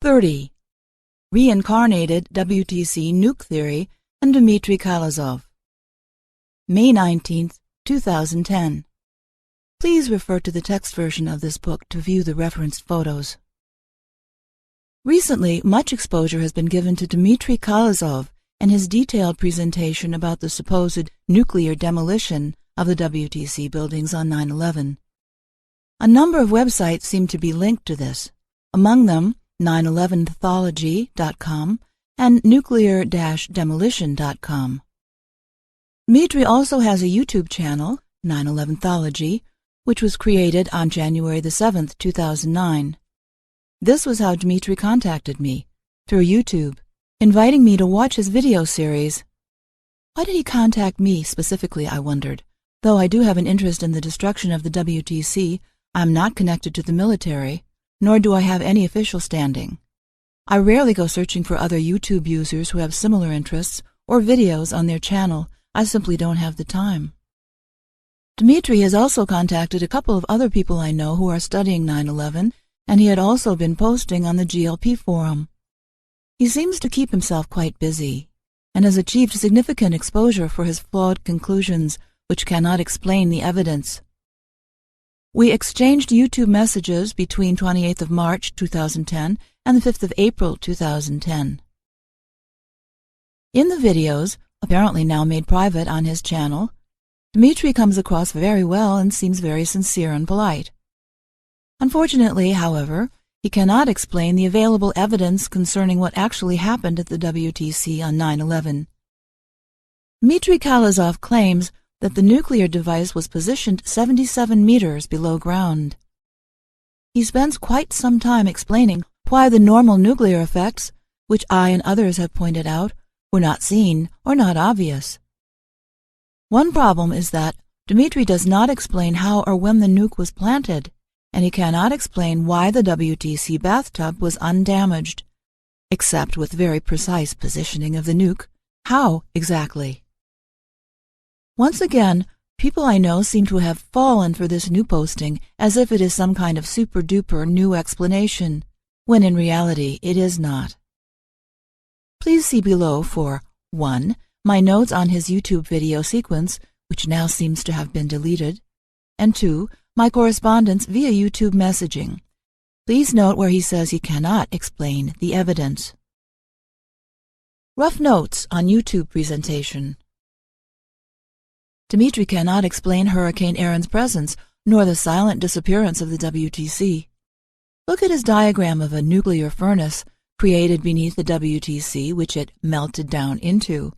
30. Re-incarnated WTC Nuke Theory and Dimitri Khalezov. May 19, 2010. Please refer to the text version of this book to view the referenced photos. Recently, much exposure has been given to Dimitri Khalezov and his detailed presentation about the supposed nuclear demolition of the WTC buildings on 9/11. A number of websites seem to be linked to this, among them 9/11thology.com and nuclear-demolition.com. Dimitri also has a YouTube channel, 9/11thology, which was created on January 7, 2009. This was how Dimitri contacted me, through YouTube, inviting me to watch his video series. Why did he contact me specifically, I wondered. Though I do have an interest in the destruction of the WTC, I am not connected to the military, nor do I have any official standing. I rarely go searching for other YouTube users who have similar interests or videos on their channel. I simply don't have the time. Dimitri has also contacted a couple of other people I know who are studying 9/11, and he had also been posting on the GLP forum. He seems to keep himself quite busy, and has achieved significant exposure for his flawed conclusions, which cannot explain the evidence. We exchanged YouTube messages between 28th of March 2010 and the 5th of April 2010. In the videos, apparently now made private on his channel, Dimitri comes across very well and seems very sincere and polite. Unfortunately, however, he cannot explain the available evidence concerning what actually happened at the WTC on 9/11. Dimitri Khalezov claims that the nuclear device was positioned 77 meters below ground. He spends quite some time explaining why the normal nuclear effects, which I and others have pointed out, were not seen or not obvious. One problem is that Dimitri does not explain how or when the nuke was planted, and he cannot explain why the WTC bathtub was undamaged, except with very precise positioning of the nuke. How exactly? Once again, people I know seem to have fallen for this new posting as if it is some kind of super-duper new explanation, when in reality it is not. Please see below for 1. My notes on his YouTube video sequence, which now seems to have been deleted, and 2. My correspondence via YouTube messaging. Please note where he says he cannot explain the evidence. Rough notes on YouTube presentation. Dimitri cannot explain Hurricane Aaron's presence, nor the silent disappearance of the WTC. Look at his diagram of a nuclear furnace created beneath the WTC, which it melted down into.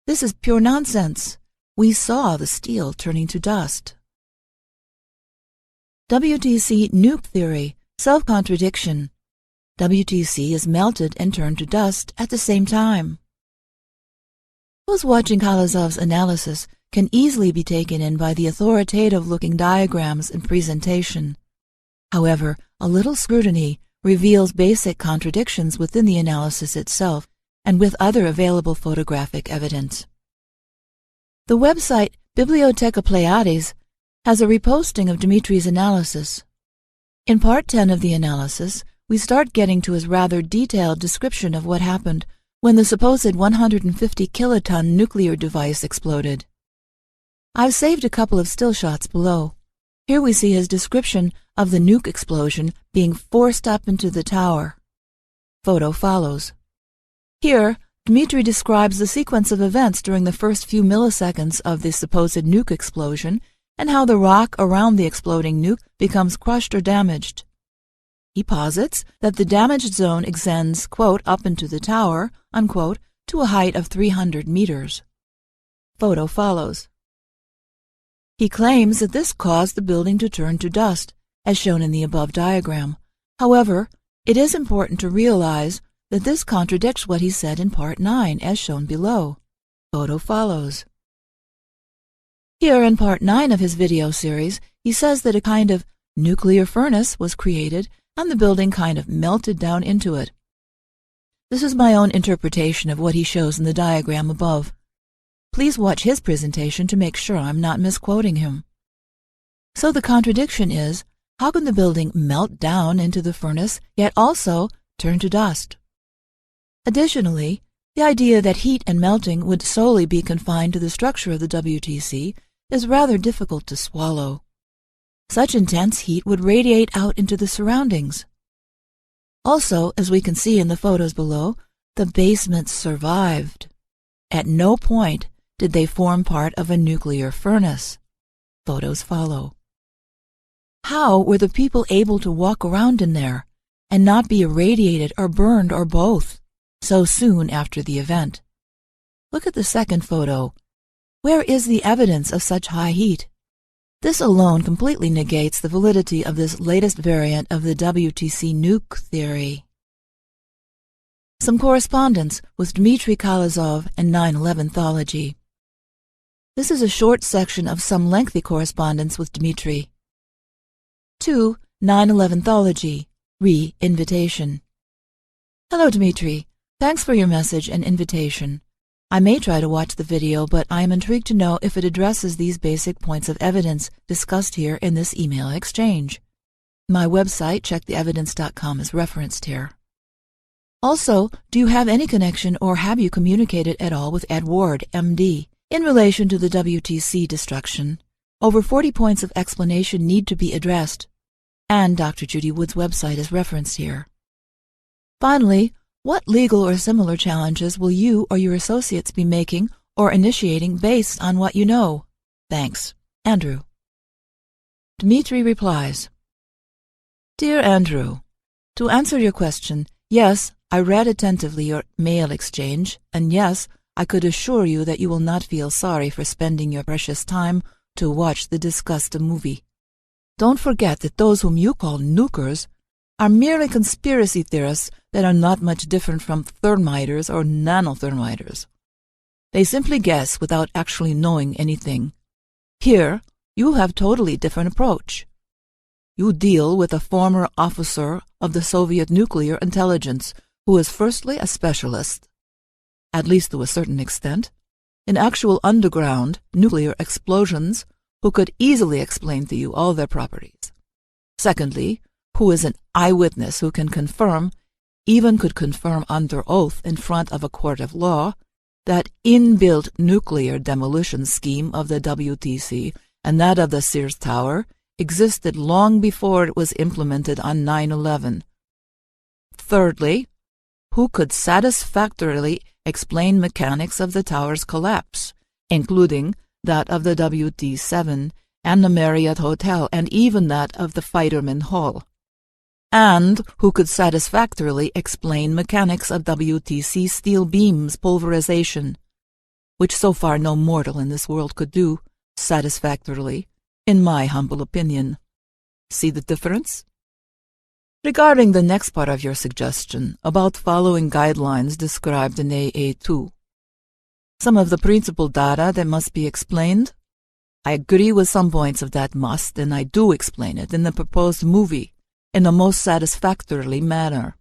This is pure nonsense. We saw the steel turning to dust. WTC Nuke Theory, self-contradiction. WTC is melted and turned to dust at the same time. Those watching Khalezov's analysis can easily be taken in by the authoritative-looking diagrams and presentation. However, a little scrutiny reveals basic contradictions within the analysis itself and with other available photographic evidence. The website Bibliotheca Pleiades has a reposting of Dimitri's analysis. In Part 10 of the analysis, we start getting to his rather detailed description of what happened when the supposed 150 kiloton nuclear device exploded. I've saved a couple of still shots below. Here we see his description of the nuke explosion being forced up into the tower. Photo follows. Here, Dimitri describes the sequence of events during the first few milliseconds of the supposed nuke explosion and how the rock around the exploding nuke becomes crushed or damaged. He posits that the damaged zone extends, quote, up into the tower, unquote, to a height of 300 meters. Photo follows. He claims that this caused the building to turn to dust, as shown in the above diagram. However, it is important to realize that this contradicts what he said in Part 9, as shown below. Photo follows. Here in Part 9 of his video series, he says that a kind of nuclear furnace was created and the building kind of melted down into it. This is my own interpretation of what he shows in the diagram above. Please watch his presentation to make sure I'm not misquoting him. So the contradiction is, how can the building melt down into the furnace, yet also turn to dust. Additionally, the idea that heat and melting would solely be confined to the structure of the WTC is rather difficult to swallow. Such intense heat would radiate out into the surroundings. Also, as we can see in the photos below, the basements survived. At no point did they form part of a nuclear furnace. Photos follow. How were the people able to walk around in there and not be irradiated or burned or both so soon after the event? Look at the second photo. Where is the evidence of such high heat? This alone completely negates the validity of this latest variant of the WTC Nuke theory. Some correspondence with Dimitri Khalezov and 9/11thology. This is a short section of some lengthy correspondence with Dimitri. 2. 9/11thology. Re-invitation. Hello, Dimitri. Thanks for your message and invitation. I may try to watch the video, but I am intrigued to know if it addresses these basic points of evidence discussed here in this email exchange. My website, checktheevidence.com, is referenced here. Also, do you have any connection or have you communicated at all with Ed Ward, MD, in relation to the WTC destruction? Over 40 points of explanation need to be addressed, and Dr. Judy Wood's website is referenced here. Finally, what legal or similar challenges will you or your associates be making or initiating based on what you know? Thanks. Andrew. Dimitri replies, Dear Andrew, to answer your question, yes, I read attentively your mail exchange, and yes, I could assure you that you will not feel sorry for spending your precious time to watch the discussed movie. Don't forget that those whom you call nukers are merely conspiracy theorists that are not much different from thermiters or nanothermiters. They simply guess without actually knowing anything. Here, you have totally different approach. You deal with a former officer of the Soviet nuclear intelligence who is firstly a specialist, at least to a certain extent, in actual underground nuclear explosions, who could easily explain to you all their properties. Secondly, who is an eyewitness who can confirm, even could confirm under oath in front of a court of law, that inbuilt nuclear demolition scheme of the WTC and that of the Sears Tower existed long before it was implemented on 9/11. Thirdly, who could satisfactorily explain mechanics of the tower's collapse, including that of the WT-7 and the Marriott Hotel, and even that of the Fighterman Hall, and who could satisfactorily explain mechanics of WTC steel beams pulverization, which so far no mortal in this world could do satisfactorily, in my humble opinion. See the difference? Regarding the next part of your suggestion about following guidelines described in AA2, some of the principal data that must be explained, I agree with some points of that must, and I do explain it in the proposed movie in the most satisfactorily manner.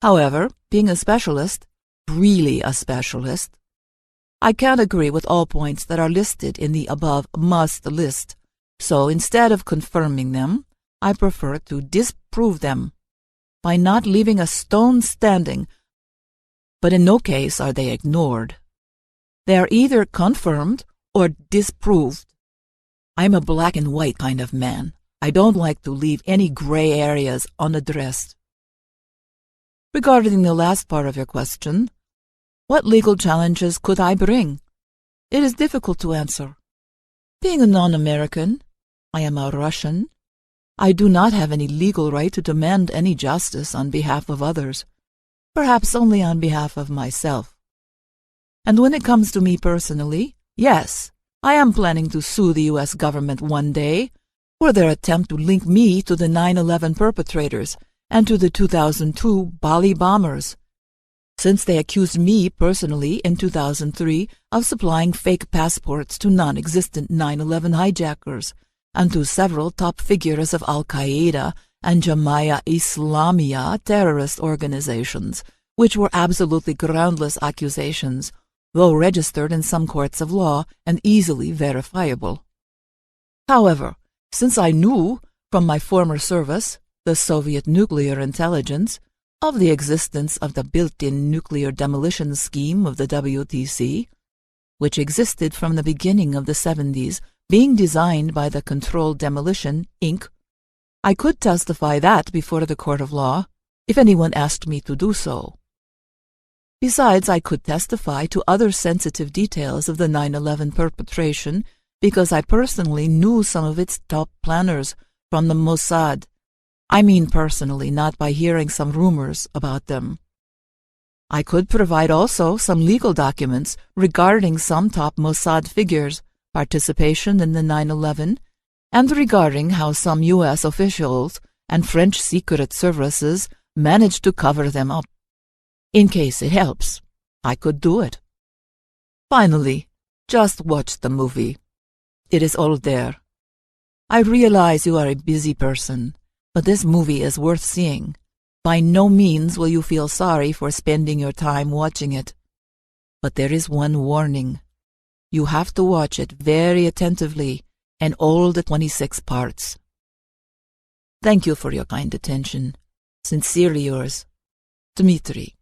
However, being a specialist, really a specialist, I can't agree with all points that are listed in the above must list, so instead of confirming them, I prefer to disprove them by not leaving a stone standing, but in no case are they ignored. They are either confirmed or disproved. I'm a black and white kind of man. I don't like to leave any gray areas unaddressed. Regarding the last part of your question, what legal challenges could I bring? It is difficult to answer. Being a non-American, I am a Russian, I do not have any legal right to demand any justice on behalf of others, perhaps only on behalf of myself. And when it comes to me personally, yes, I am planning to sue the U.S. government one day for their attempt to link me to the 9/11 perpetrators and to the 2002 Bali bombers, since they accused me personally in 2003 of supplying fake passports to non-existent 9/11 hijackers and to several top figures of Al-Qaeda and Jamia Islamiyah terrorist organizations, which were absolutely groundless accusations, though registered in some courts of law and easily verifiable. However, since I knew from my former service, the Soviet nuclear intelligence, of the existence of the built-in nuclear demolition scheme of the WTC, which existed from the beginning of the 70s, being designed by the Controlled Demolition, Inc., I could testify that before the court of law, if anyone asked me to do so. Besides, I could testify to other sensitive details of the 9/11 perpetration because I personally knew some of its top planners from the Mossad. I mean personally, not by hearing some rumors about them. I could provide also some legal documents regarding some top Mossad figures' participation in the 9/11 and regarding how some U.S. officials and French secret services managed to cover them up. In case it helps, I could do it. Finally, just watch the movie. It is all there. I realize you are a busy person, but this movie is worth seeing. By no means will you feel sorry for spending your time watching it. But there is one warning. You have to watch it very attentively and all the 26 parts. Thank you for your kind attention. Sincerely yours, Dimitri.